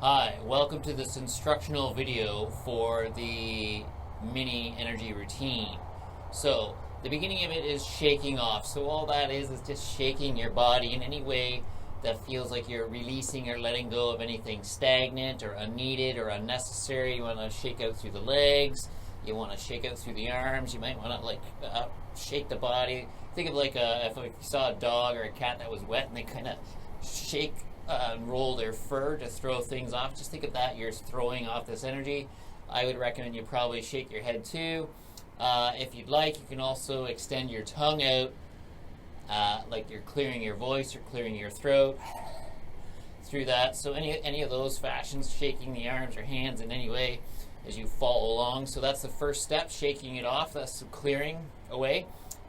Hi, welcome to this instructional video for the mini energy routine. So, the beginning of it is shaking off. So all that is just shaking your body in any way that feels like you're releasing or letting go of anything stagnant or unneeded or unnecessary. You want to shake out through the legs. You want to shake out through the arms. You might want to shake the body. Think of if you saw a dog or a cat that was wet and they kind of shake and roll their fur to throw things off. Just think of that. You're throwing off this energy. I would recommend you probably shake your head too. If you'd like, you can also extend your tongue out, like you're clearing your voice or clearing your throat through that. So any of those fashions, shaking the arms or hands in any way as you follow along. So that's the first step, shaking it off. That's the clearing away.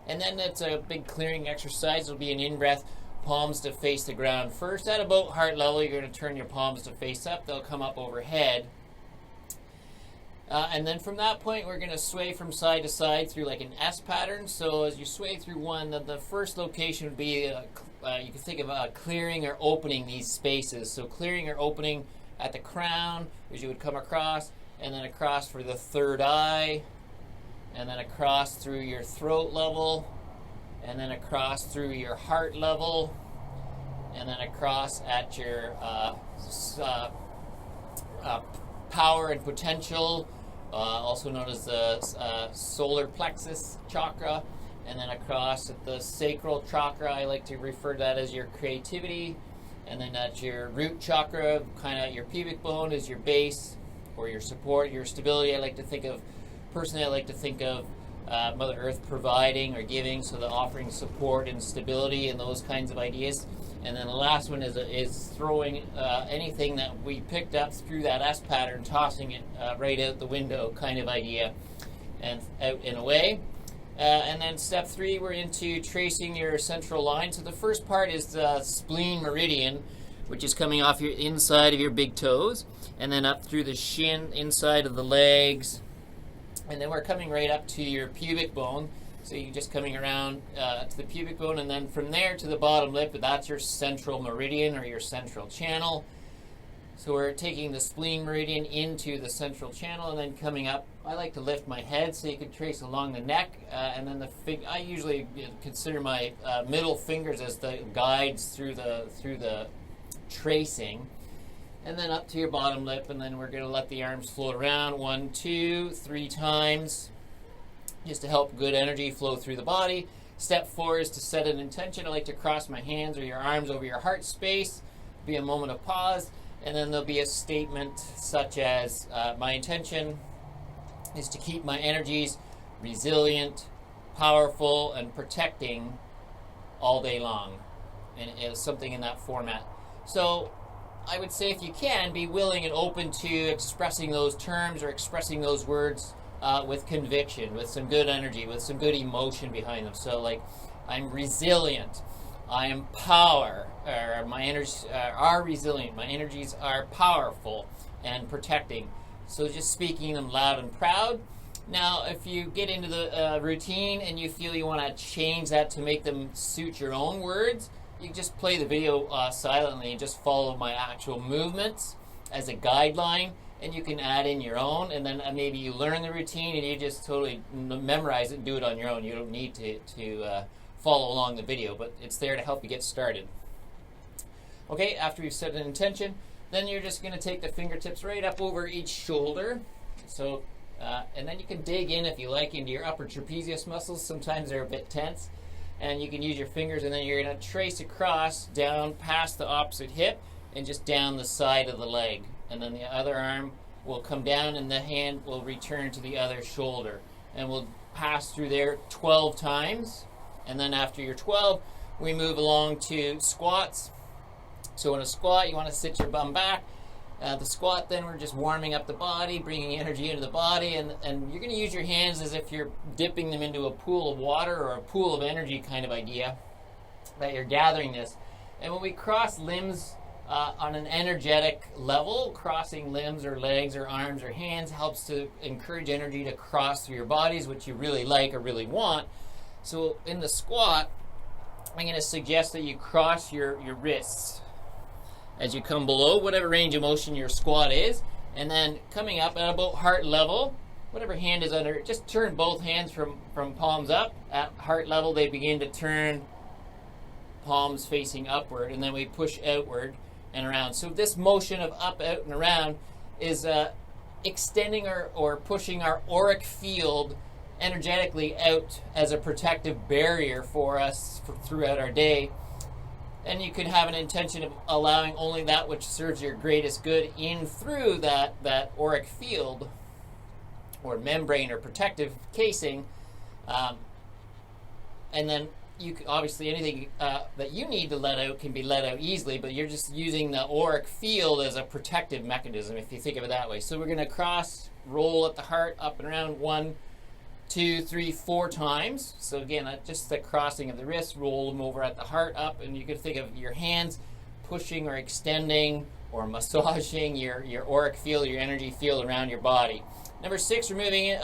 And then it's a big clearing exercise. It'll be an in-breath, palms to face the ground first. At about heart level, you're going to turn your palms to face up. They'll come up overhead. And then from that point, we're going to sway from side to side through like an S pattern. So as you sway through one, the first location would be, you can think of clearing or opening these spaces. So clearing or opening at the crown, as you would come across, and then across for the third eye, and then across through your throat level, and then across through your heart level, and then across at your power and potential, also known as the solar plexus chakra, and then across at the sacral chakra. I like to refer to that as your creativity, and then at your root chakra, kind of your pubic bone is your base or your support, your stability. I like to think of Mother Earth providing or giving, so the offering support and stability and those kinds of ideas. And then the last one is throwing anything that we picked up through that S pattern, tossing it right out the window kind of idea, and out and away. And then step 3, we're into tracing your central line. So the first part is the spleen meridian, which is coming off your inside of your big toes, and then up through the shin, inside of the legs, and then we're coming right up to your pubic bone. So you're just coming around to the pubic bone, and then from there to the bottom lip, that's your central meridian or your central channel. So we're taking the spleen meridian into the central channel and then coming up. I like to lift my head so you can trace along the neck, and then I usually consider my middle fingers as the guides through the tracing. And then up to your bottom lip, and then we're going to let the arms float around 1, 2, 3 times, just to help good energy flow through the body. Step 4 is to set an intention. I like to cross my hands or your arms over your heart space, be a moment of pause, and then there'll be a statement such as, my intention is to keep my energies resilient, powerful, and protecting all day long, and it's something in that format. So I would say, if you can, be willing and open to expressing those terms or expressing those words with conviction, with some good energy, with some good emotion behind them. So like, I'm resilient, I am power, or my energies are resilient, my energies are powerful and protecting. So just speaking them loud and proud. Now, if you get into the routine and you feel you want to change that to make them suit your own words, you can just play the video silently and just follow my actual movements as a guideline, and you can add in your own, and then maybe you learn the routine and you just totally memorize it and do it on your own. You don't need to follow along the video, but it's there to help you get started. Okay, after you've set an intention, then you're just going to take the fingertips right up over each shoulder. So, and then you can dig in, if you like, into your upper trapezius muscles. Sometimes they're a bit tense. And you can use your fingers, and then you're going to trace across down past the opposite hip and just down the side of the leg. And then the other arm will come down and the hand will return to the other shoulder. And we'll pass through there 12 times. And then after your 12, we move along to squats. So in a squat, you want to sit your bum back. The squat, then we're just warming up the body, bringing energy into the body, and you're going to use your hands as if you're dipping them into a pool of water or a pool of energy kind of idea, that you're gathering this. And when we cross limbs on an energetic level, crossing limbs or legs or arms or hands helps to encourage energy to cross through your bodies, which you really like or really want. So in the squat, I'm going to suggest that you cross your wrists. as you come below whatever range of motion your squat is, and then coming up at about heart level, whatever hand is under, just turn both hands from palms up. At heart level, they begin to turn palms facing upward, and then we push outward and around. So this motion of up, out, and around is extending or pushing our auric field energetically out as a protective barrier for us throughout our day. And you can have an intention of allowing only that which serves your greatest good in through that auric field or membrane or protective casing. And then you can, obviously anything that you need to let out can be let out easily, but you're just using the auric field as a protective mechanism if you think of it that way. So we're going to cross, roll at the heart, up and around 1, 2, 3, 4 times. So again, just the crossing of the wrist, roll them over at the heart, up, and you can think of your hands pushing or extending or massaging your auric field, your energy field around your body. Number 6, we're moving it.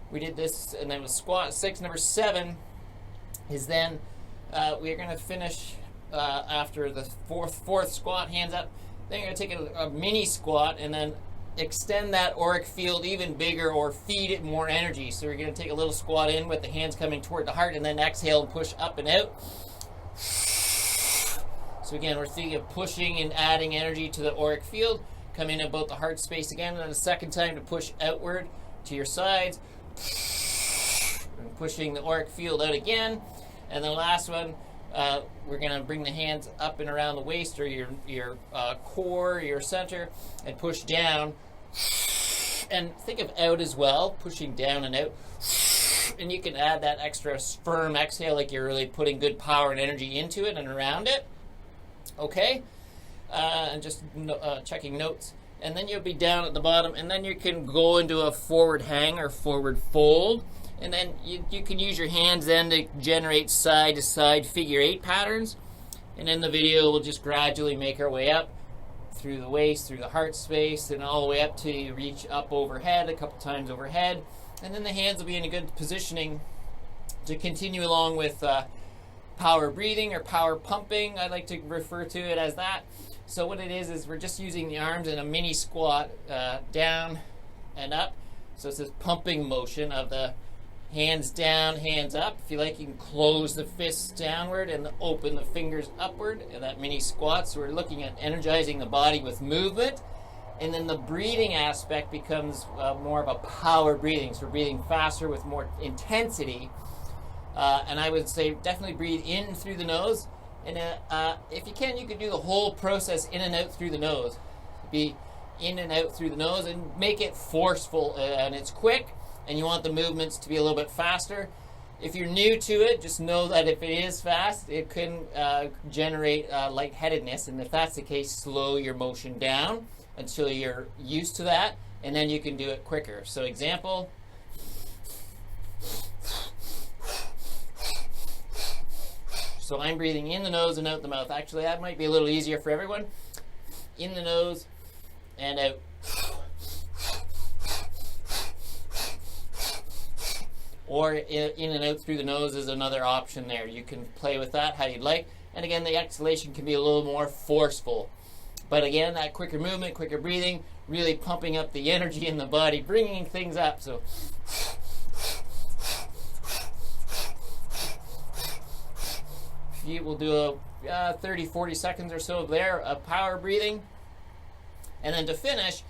We did this, and then it was squat 6. Number 7 is then we're going to finish after the fourth squat, hands up. Then you're going to take a mini squat and then extend that auric field even bigger or feed it more energy. So we're going to take a little squat in with the hands coming toward the heart, and then exhale and push up and out. So again, we're thinking of pushing and adding energy to the auric field. Come in about the heart space again, and then a second time to push outward to your sides. And pushing the auric field out again. And the last one, we're going to bring the hands up and around the waist or your core, your center, and push down. And think of out as well, pushing down and out. And you can add that extra firm exhale, like you're really putting good power and energy into it and around it. Okay? And just checking notes. And then you'll be down at the bottom, and then you can go into a forward hang or forward fold. And then you can use your hands then to generate side-to-side figure 8 patterns. And in the video, we'll just gradually make our way up through the waist, through the heart space, and all the way up till you reach up overhead, a couple times overhead. And then the hands will be in a good positioning to continue along with power breathing or power pumping. I like to refer to it as that. So what it is we're just using the arms in a mini squat down and up. So it's this pumping motion of the hands down, hands up. If you like, you can close the fists downward and open the fingers upward in that mini squat. So we're looking at energizing the body with movement. And then the breathing aspect becomes more of a power breathing. So we're breathing faster with more intensity. And I would say definitely breathe in through the nose. And if you can, you could do the whole process in and out through the nose. Be in and out through the nose and make it forceful, and it's quick, and you want the movements to be a little bit faster. If you're new to it, just know that if it is fast, it can generate lightheadedness, and if that's the case, slow your motion down until you're used to that, and then you can do it quicker. So example, so I'm breathing in the nose and out the mouth. Actually, that might be a little easier for everyone. In the nose and out. Or in and out through the nose is another option there. You can play with that how you'd like. And again, the exhalation can be a little more forceful. But again, that quicker movement, quicker breathing, really pumping up the energy in the body, bringing things up. So we'll do a 30-40 seconds or so there of power breathing. And then to finish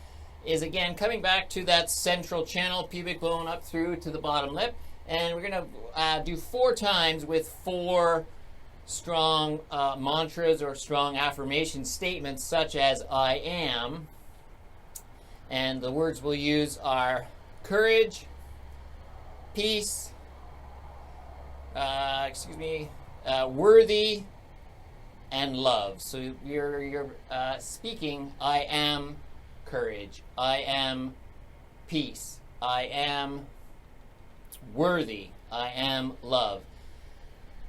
is again coming back to that central channel, pubic bone up through to the bottom lip. And we're going to do 4 times with 4 strong mantras or strong affirmation statements such as I am. And the words we'll use are courage, peace, worthy, and love. So you're speaking I am courage, I am peace, I am worthy, I am love.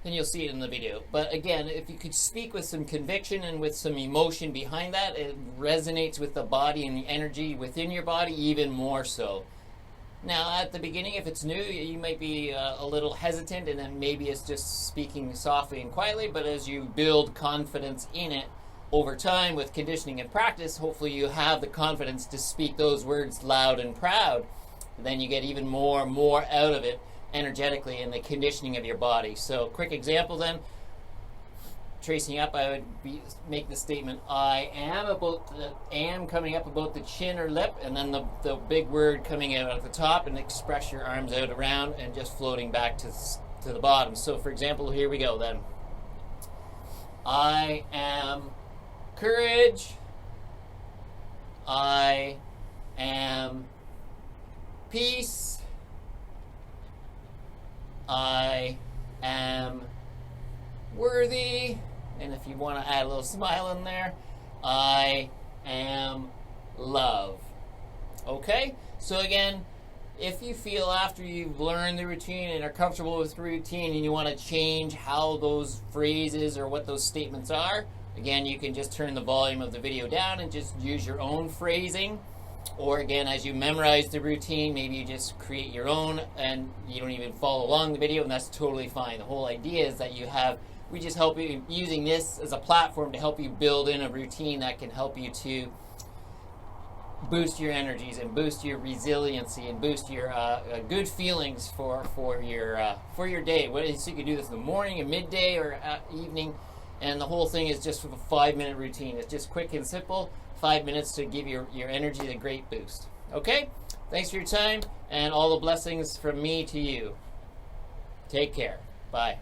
And you'll see it in the video. But again, if you could speak with some conviction and with some emotion behind that, it resonates with the body and the energy within your body even more so. Now, at the beginning, if it's new, you might be a little hesitant, and then maybe it's just speaking softly and quietly, but as you build confidence in it over time with conditioning and practice, hopefully you have the confidence to speak those words loud and proud. Then you get even more out of it energetically in the conditioning of your body. So, quick example then. Tracing up, I would make the statement, I am coming up about the chin or lip, and then the big word coming out at the top, and express your arms out around and just floating back to the bottom. So for example, here we go then. I am courage. I am peace. I am worthy. And if you want to add a little smile in there, I am love. Okay? So again, if you feel after you've learned the routine and are comfortable with the routine and you want to change how those phrases or what those statements are, again, you can just turn the volume of the video down and just use your own phrasing. Or again, as you memorize the routine, maybe you just create your own and you don't even follow along the video, and that's totally fine. The whole idea is that we just help you using this as a platform to help you build in a routine that can help you to boost your energies and boost your resiliency and boost your good feelings for your day. So you can do this in the morning, and midday, or evening, and the whole thing is just a 5-minute routine. It's just quick and simple, 5 minutes to give your energy a great boost. Okay? Thanks for your time, and all the blessings from me to you. Take care. Bye.